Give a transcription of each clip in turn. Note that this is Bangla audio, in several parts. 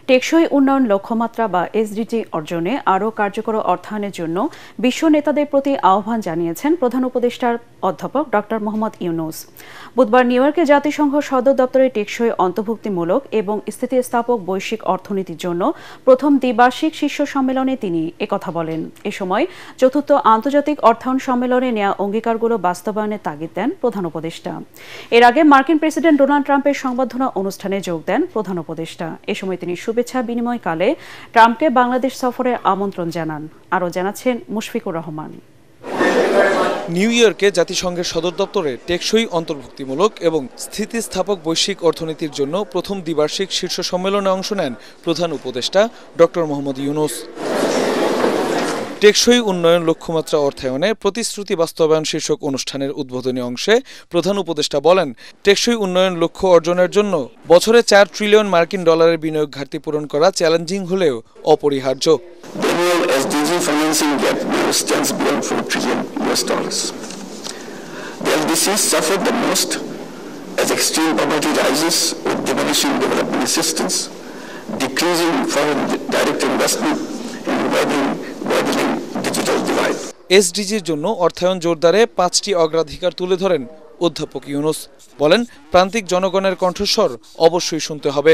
টেকসই উন্নয়ন লক্ষ্যমাত্রা বা এসডিজি অর্জনে আরও কার্যকর অর্থায়নের জন্য বিশ্ব নেতাদের প্রতি আহ্বান জানিয়েছেন প্রধান উপদেষ্টার অধ্যাপক ডক্টর মোহাম্মদ ইউনূস। বুধবার নিউ ইয়র্কে জাতিসংঘ সদর দপ্তরে টেকসই অন্তর্ভুক্তিমূলক এবং স্থিতিস্থাপক বৈশ্বিক অর্থনীতির জন্য প্রথম দ্বিবার্ষিক শীর্ষ সম্মেলনে তিনি একথা বলেন। এ সময় চতুর্থ আন্তর্জাতিক অর্থায়ন সম্মেলনে নেওয়া অঙ্গীকারগুলো বাস্তবায়নের তাগিদ দেন প্রধান উপদেষ্টা। এর আগে মার্কিন প্রেসিডেন্ট ডোনাল্ড ট্রাম্পের সংবর্ধনা অনুষ্ঠানে যোগ দেন প্রধান উপদেষ্টা। এ সময় তিনি শুভেচ্ছা বিনিময়কালে ট্রাম্পকে বাংলাদেশ সফরের আমন্ত্রণ জানান। আরও জানাচ্ছেন মুশফিকুর রহমান। নিউ ইয়র্কে জাতিসংঘের সদর দপ্তরে টেকসই অন্তর্ভুক্তিমূলক এবং স্থিতিস্থাপক বৈশ্বিক অর্থনীতির জন্য প্রথম দ্বিবার্ষিক শীর্ষ সম্মেলনে অংশ নেন প্রধান উপদেষ্টা ডক্টর মোহাম্মদ ইউনূস। টেকসই উন্নয়ন লক্ষ্যমাত্রা অর্থায়নে প্রতিশ্রুতি বাস্তবায়ন শীর্ষক অনুষ্ঠানের উদ্বোধনী অংশে প্রধান উপদেষ্টা বলেন, টেকসই উন্নয়ন লক্ষ্য অর্জনের জন্য বছরে 4 ট্রিলিয়ন মার্কিন ডলারের বিনিয়োগ ঘাটতি পূরণ করা চ্যালেঞ্জিং হলেও অপরিহার্য। এসডিজির জন্য অর্থায়ন জোরদারে 5টি অগ্রাধিকার তুলে ধরেন অধ্যাপক ইউনূস। বলেন, প্রান্তিক জনগণের কণ্ঠস্বর অবশ্যই শুনতে হবে।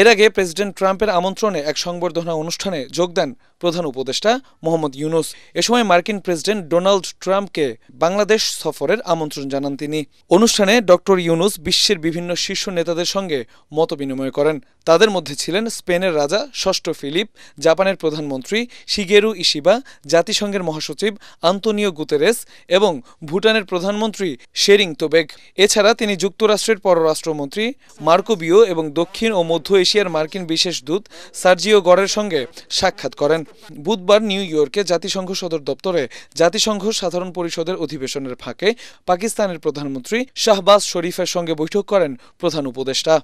এর আগে প্রেসিডেন্ট ট্রাম্পের আমন্ত্রণে এক সংবর্ধনা অনুষ্ঠানে যোগ দেন প্রধান উপদেষ্টা মোহাম্মদ ইউনূস। এ সময় মার্কিন প্রেসিডেন্ট ডোনাল্ড ট্রাম্পকে বাংলাদেশ সফরের আমন্ত্রণ জানান তিনি। অনুষ্ঠানে ডক্টর ইউনূস বিশ্বের বিভিন্ন শীর্ষ নেতাদের সঙ্গে মতবিনিময় করেন। তাদের মধ্যে ছিলেন স্পেনের রাজা ষষ্ঠ ফিলিপ, জাপানের প্রধানমন্ত্রী শিগেরু ইশিবা, জাতিসংঘের মহাসচিব আন্তোনিও গুতেরেস এবং ভুটানের প্রধানমন্ত্রী শেরিং তোবেক। এছাড়া তিনি যুক্তরাষ্ট্রের পররাষ্ট্রমন্ত্রী মার্কো বিও এবং দক্ষিণ ও মধ্য এশিয়ার মার্কিন বিশেষ দূত সার্জিও গরের সঙ্গে সাক্ষাৎ করেন। বুধবার নিউ ইয়র্কে জাতিসংঘ সদর দপ্তরে জাতিসংঘ সাধারণ পরিষদের অধিবেশনের ফাঁকে পাকিস্তানের প্রধানমন্ত্রী শাহবাজ শরীফের সঙ্গে বৈঠক করেন প্রধান উপদেষ্টা।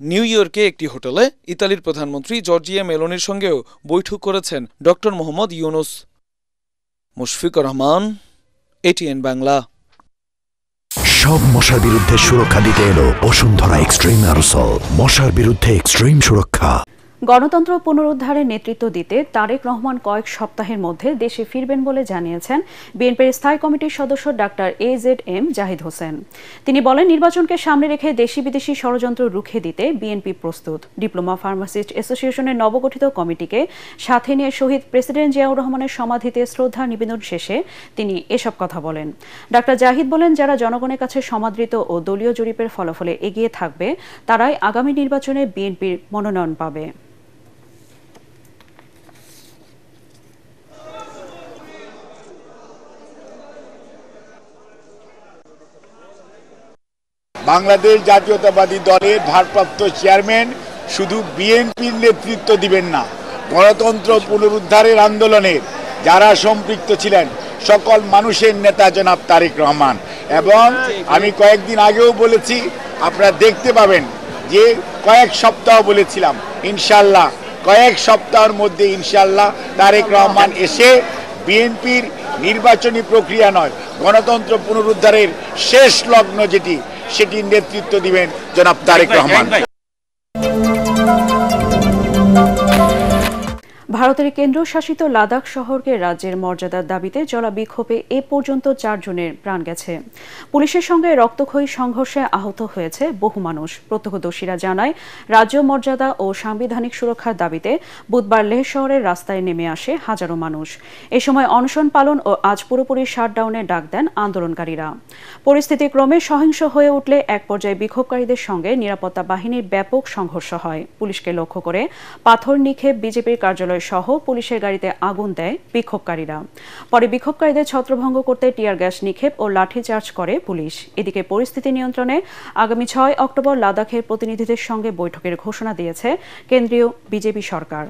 নিউ ইয়র্কে একটি হোটেলে ইতালির প্রধানমন্ত্রী জর্জিয়া মেলোনির সঙ্গেও বৈঠক করেছেন ডক্টর মোহাম্মদ ইউনূস। মুশফিকুর রহমান, এটিএন বাংলা। সব মশার বিরুদ্ধে সুরক্ষা দিতে এলো বসুন্ধরা এক্সট্রিম অ্যারোসল, মশার বিরুদ্ধে এক্সট্রিম সুরক্ষা। গণতন্ত্র পুনরুদ্ধারের নেতৃত্ব দিতে তারেক রহমান কয়েক সপ্তাহের মধ্যে দেশে ফিরবেন বলে জানিয়েছেন বিএনপির স্থায়ী কমিটির সদস্য ডাক্তার AZM জাহিদ হোসেন। তিনি বলেন, নির্বাচনকে সামনে রেখে দেশি বিদেশি ষড়যন্ত্র রুখে দিতে বিএনপি প্রস্তুত। ডিপ্লোমা ফার্মাসিস্ট অ্যাসোসিয়েশনের নবগঠিত কমিটিকে সাথে নিয়ে শহীদ প্রেসিডেন্ট জিয়াউর রহমানের সমাধিতে শ্রদ্ধা নিবেদন শেষে তিনি এসব কথা বলেন। ডাক্তার জাহিদ বলেন, যারা জনগণের কাছে সমাদৃত ও দলীয় জরিপের ফলাফলে এগিয়ে থাকবে তারাই আগামী নির্বাচনে বিএনপির মনোনয়ন পাবে। বাংলাদেশ জাতীয়তাবাদী দলের ভারপ্রাপ্ত চেয়ারম্যান শুধু বিএনপির নেতৃত্ব দিবেন না, গণতন্ত্র পুনরুদ্ধারের আন্দোলনের যারা সম্পৃক্ত ছিলেন সকল মানুষের নেতা জনাব তারেক রহমান। এবং আমি কয়েকদিন আগেও বলেছি, আপনারা দেখতে পাবেন যে কয়েক সপ্তাহ বলেছিলাম, ইনশাল্লাহ কয়েক সপ্তাহের মধ্যে ইনশাল্লাহ তারেক রহমান এসে বিএনপির নির্বাচনী প্রক্রিয়া নয়, গণতন্ত্র পুনরুদ্ধারের শেষ লগ্ন সেটির নেতৃত্ব দিবেন জনাব তারেক রহমান। ভারতের কেন্দ্রশাসিত লাদাখ শহরকে রাজ্যের মর্যাদার দাবিতে চলা বিক্ষোভে এ পর্যন্ত 4 জনের প্রাণ গেছে। পুলিশের সঙ্গে রক্তক্ষয়ী সংঘর্ষে আহত হয়েছে বহু মানুষ। প্রত্যক্ষদর্শীরা জানায়, রাজ্য মর্যাদা ও সাংবিধানিক সুরক্ষার দাবিতে বুধবার লেহ শহরের রাস্তায় নেমে আসে হাজারো মানুষ। এ সময় অনশন পালন ও আজ পুরোপুরি শাটডাউনের ডাক দেন আন্দোলনকারীরা। পরিস্থিতি ক্রমে সহিংস হয়ে উঠলে এক পর্যায়ে বিক্ষোভকারীদের সঙ্গে নিরাপত্তা বাহিনীর ব্যাপক সংঘর্ষ হয়। পুলিশকে লক্ষ্য করে পাথর নিক্ষেপ, বিজেপির কার্যালয় সহ পুলিশের গাড়িতে আগুন দেয় বিক্ষোভকারীরা। পরে বিক্ষোভকারীদের ছত্রভঙ্গ করতে টিয়ার গ্যাস নিক্ষেপ ও লাঠিচার্জ করে পুলিশ। এদিকে পরিস্থিতি নিয়ন্ত্রণে আগামী 6 অক্টোবর লাদাখের প্রতিনিধিদের সঙ্গে বৈঠকের ঘোষণা দিয়েছে কেন্দ্রীয় বিজেপি সরকার।